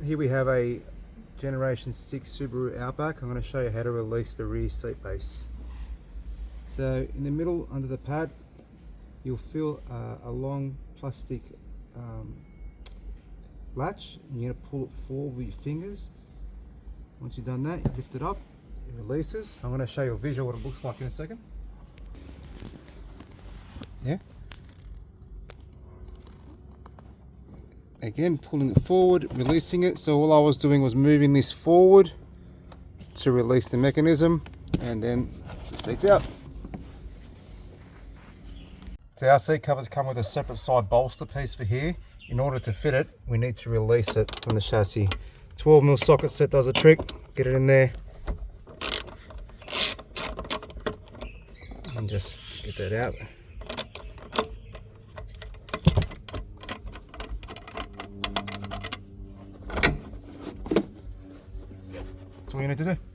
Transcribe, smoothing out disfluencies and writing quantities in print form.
here we have a Generation 6 Subaru Outback. I'm going to show you how to release the rear seat base. So in the middle under the pad, you'll feel a long plastic latch, and you're going to pull it forward with your fingers. Once you've done that, you lift it up, it releases. I'm going to show you a visual what it looks like in a second. Yeah. Again, pulling it forward, releasing it. So all I was doing was moving this forward to release the mechanism, and then the seat's out. So our seat covers come with a separate side bolster piece for here. In order to fit it, we need to release it from the chassis. 12mm socket set does a trick. Get it in there and just get that out. That's all you need to do.